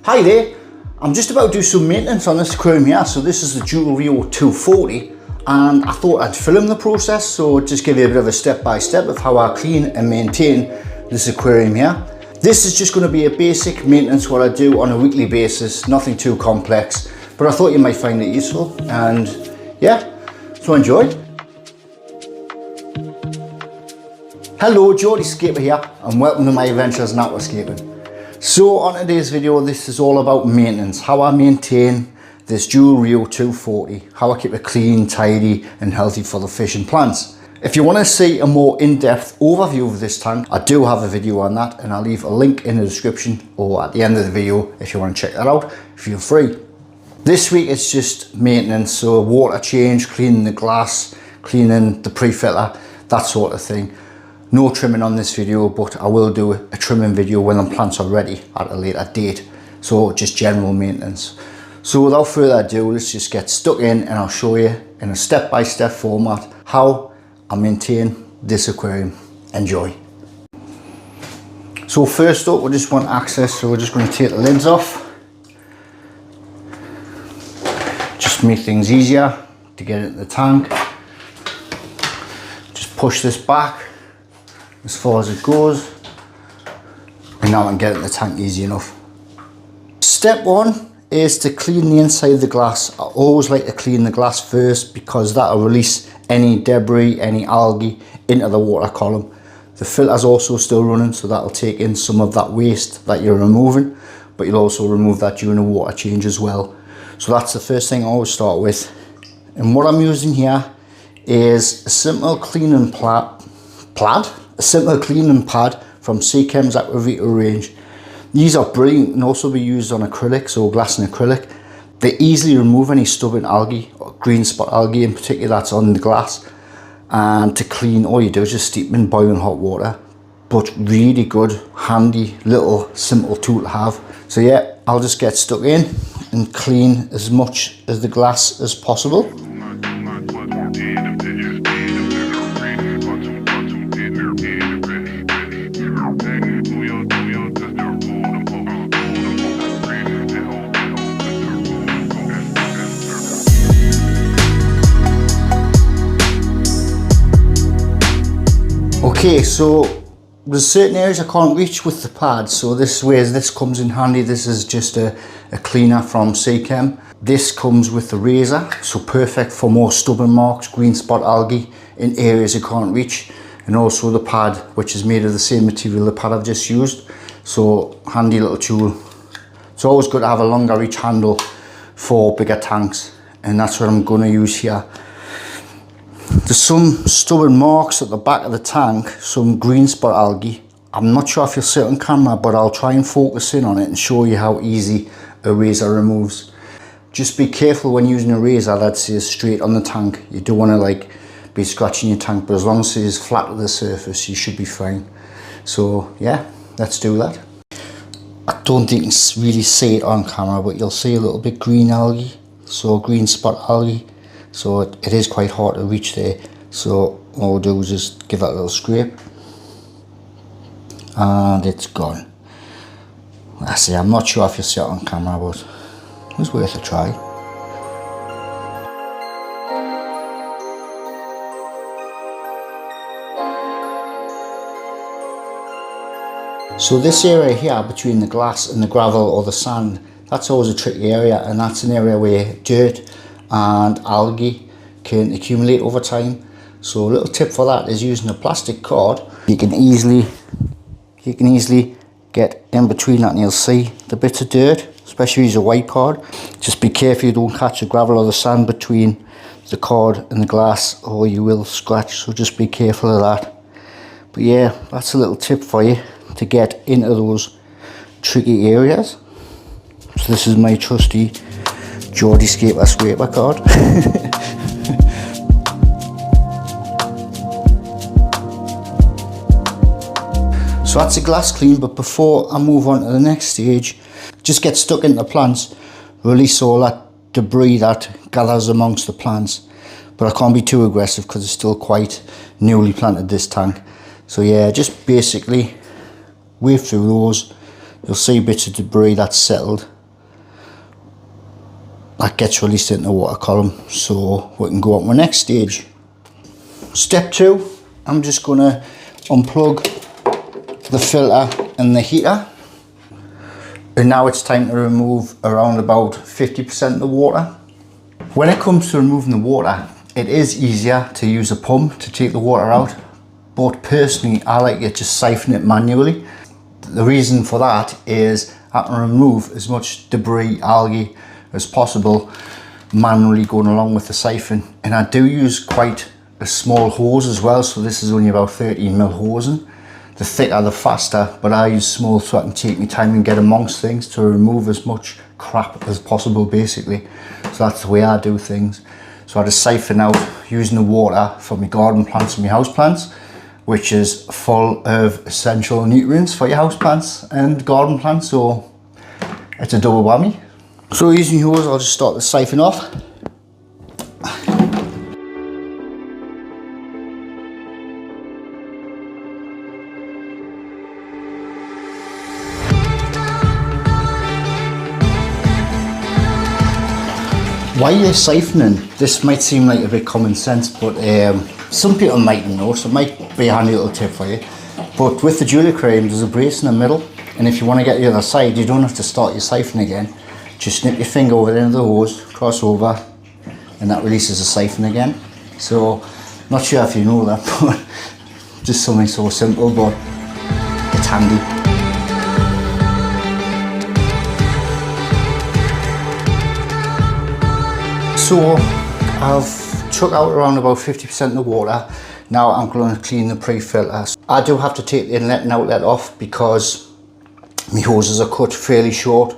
Hi there, I'm just about to do some maintenance on this aquarium here. So this is the JUWEL 240 and I thought I'd film the process, so just give you a bit of a step-by-step of how I clean and maintain this aquarium here. This is just going to be a basic maintenance what I do on a weekly basis, nothing too complex, but I thought you might find it useful, and yeah, so enjoy. Hello, JUWEL here and welcome to my adventures in aquascaping. So on today's video, this is all about maintenance, how I maintain this JUWEL 240, how I keep it clean, tidy and healthy for the fish and plants. If you want to see a more in-depth overview of this tank, I do have a video on that and I'll leave a link in the description or at the end of the video if you want to check that out, feel free. This week it's just maintenance, so water change, cleaning the glass, cleaning the pre-filter, that sort of thing. No trimming on this video, but I will do a trimming video when the plants are ready at a later date. So just general maintenance. So without further ado, let's just get stuck in and I'll show you in a step-by-step format how I maintain this aquarium. Enjoy. So first up, we just want access, so we're just going to take the lids off. Just make things easier to get it in the tank. Just push this back as far as it goes, and now I can get it in the tank easy enough. Step one is to clean the inside of the glass. I always like to clean the glass first because that will release any debris, any algae into the water column. The filter's also still running, so that'll take in some of that waste that you're removing, but you'll also remove that during the water change as well. So that's the first thing I always start with. And what I'm using here is a simple cleaning pad from Seachem's Aqua range. These are brilliant and also be used on acrylic, so glass and acrylic. They easily remove any stubborn algae or green spot algae in particular that's on the glass. And to clean, all you do is just steep them in boiling hot water. But really good, handy, little simple tool to have. So yeah, I'll just get stuck in and clean as much of the glass as possible. Okay, so there's certain areas I can't reach with the pad, so this comes in handy. This is just a cleaner from Seachem. This comes with the razor, so perfect for more stubborn marks, green spot algae in areas you can't reach. And also the pad, which is made of the same material the pad I've just used. So handy little tool. It's always good to have a longer reach handle for bigger tanks, and that's what I'm going to use here. There's some stubborn marks at the back of the tank, some green spot algae. I'm not sure if you'll see it on camera, but I'll try and focus in on it and show you how easy a razor removes. Just be careful when using a razor that says straight on the tank. You don't want to be scratching your tank, but as long as it is flat to the surface, you should be fine. So yeah, let's do that. I don't think you can really see it on camera, but you'll see a little bit green algae, so green spot algae. So it is quite hard to reach there. So all we'll do is just give that a little scrape and it's gone. I see, I'm not sure if you'll see it on camera, but it was worth a try. So this area here between the glass and the gravel or the sand, that's always a tricky area, and that's an area where dirt and algae can accumulate over time. So a little tip for that is using a plastic card. You can easily get in between that and you'll see the bits of dirt, especially use a white card. Just be careful you don't catch the gravel or the sand between the card and the glass, or you will scratch, so just be careful of that. But yeah, that's a little tip for you to get into those tricky areas. So this is my trusty JUWEL scraper card. So that's the glass clean, but before I move on to the next stage, just get stuck into the plants, release all that debris that gathers amongst the plants. But I can't be too aggressive because it's still quite newly planted, this tank. So yeah, just basically wave through those. You'll see bits of debris that's settled, that gets released into the water column, so we can go on to the next stage. Step 2, I'm just going to unplug the filter and the heater, and now it's time to remove around about 50% of the water. When it comes to removing the water, it is easier to use a pump to take the water out, but personally I like to just siphon it manually. The reason for that is I can remove as much debris, algae as possible manually going along with the siphon, and I do use quite a small hose as well, so this is only about 13mm hosing. The thicker the faster, but I use small so I can take my time and get amongst things to remove as much crap as possible basically. So that's the way I do things. So I just siphon out using the water for my garden plants and my house plants, which is full of essential nutrients for your house plants and garden plants, so it's a double whammy. So using hose, I'll just start the siphon off. While you're siphoning, this might seem like a bit common sense, but some people mightn't know, so it might be a handy little tip for you. But with the jewel aquarium, there's a brace in the middle, and if you want to get the other side, you don't have to start your siphon again. Just snip your finger over the end of the hose, cross over, and that releases the siphon again. So, not sure if you know that, but just something so simple, but it's handy. So I've took out around about 50% of the water. Now I'm going to clean the pre-filter. I do have to take the inlet and outlet off because my hoses are cut fairly short.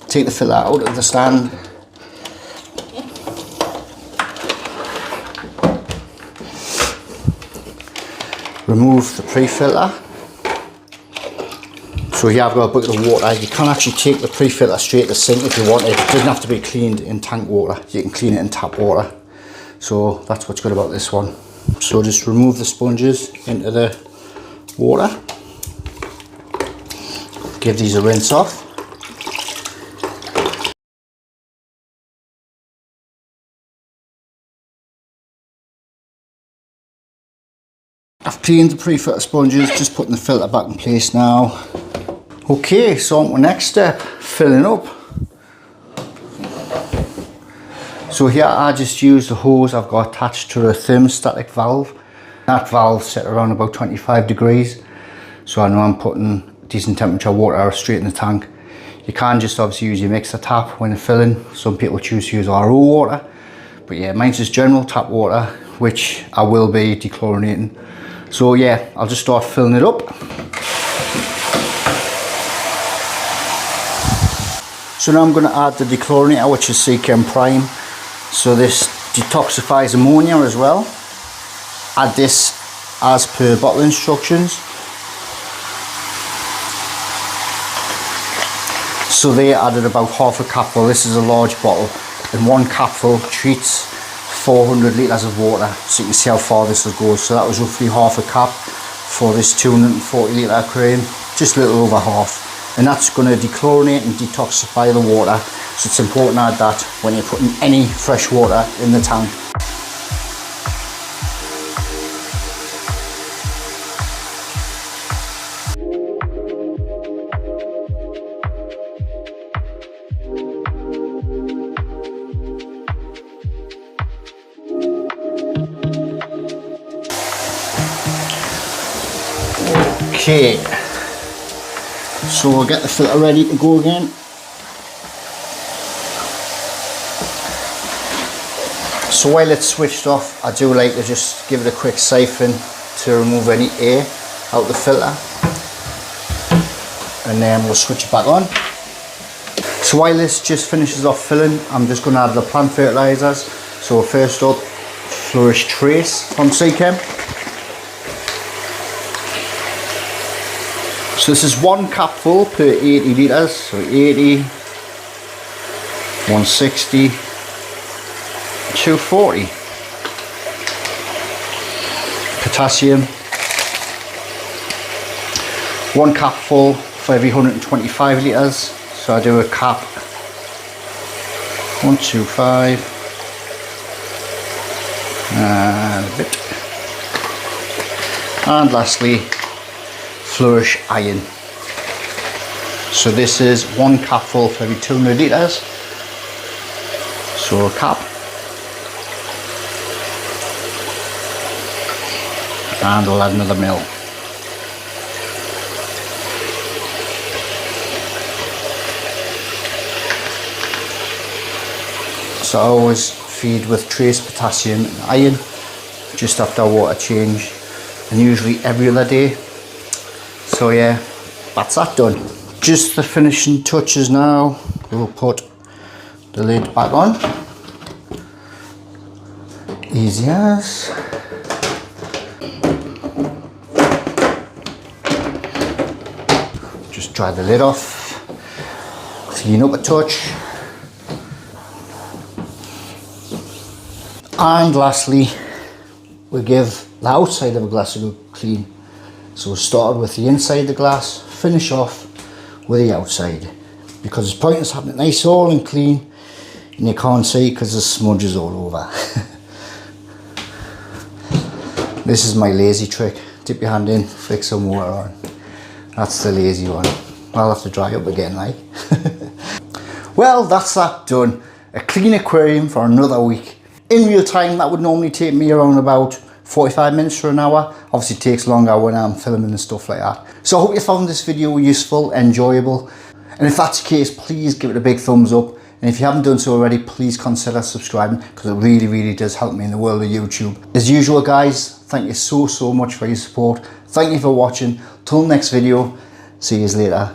Take the filter out of the stand. Remove the pre-filter. So here I've got a bucket of water. You can actually take the pre-filter straight to the sink if you want it. It doesn't have to be cleaned in tank water. You can clean it in tap water. So that's what's good about this one. So just remove the sponges into the water. Give these a rinse off. I've cleaned the pre-filter sponges, just putting the filter back in place now. Okay, so on to the next step, filling up. So here I just use the hose I've got attached to a thermostatic valve. That valve set around about 25 degrees. So I know I'm putting decent temperature water straight in the tank. You can just obviously use your mixer tap when you're filling. Some people choose to use RO water. But yeah, mine's just general tap water, which I will be dechlorinating. So yeah, I'll just start filling it up. So now I'm going to add the dechlorinator, which is Seachem Prime. So this detoxifies ammonia as well. Add this as per bottle instructions. So they added about half a capful. This is a large bottle, and one capful treats 400 litres of water. So you can see how far this will go. So that was roughly half a cap for this 240 litre aquarium, just a little over half. And that's going to dechlorinate and detoxify the water, so it's important to add that when you're putting any fresh water in the tank. Okay. So we'll get the filter ready to go again. So while it's switched off, I do like to just give it a quick siphon to remove any air out the filter, and then we'll switch it back on. So while this just finishes off filling, I'm just going to add the plant fertilizers. So first up, Flourish Trace from Seachem. So this is one capful per 80 litres, so 80, 160, 240. Potassium, one capful for every 125 litres, so I do a cap 125 and a bit. And lastly, Flourish iron. So this is 1 capful for every 200 litres. So a cap. And we'll add another mil. So I always feed with trace potassium and iron just after a water change, and usually every other day. So yeah, that's that done. Just the finishing touches now. We'll put the lid back on. Easy as. Just dry the lid off. Clean up a touch. And lastly, we give the outside of a glass a good clean. So we started with the inside of the glass, finish off with the outside, because it's pointless having it nice all and clean and you can't see because there's smudges all over. This is my lazy trick. Dip your hand in, flick some water on. That's the lazy one. I'll have to dry up again, like. Well, that's that done. A clean aquarium for another week. In real time, that would normally take me around about 45 minutes to an hour. Obviously it takes longer when I'm filming and stuff like that. So I hope you found this video useful, enjoyable. And if that's the case, please give it a big thumbs up. And if you haven't done so already, please consider subscribing, because it really, really does help me in the world of YouTube. As usual, guys, thank you so much for your support. Thank you for watching. Till next video, see you later.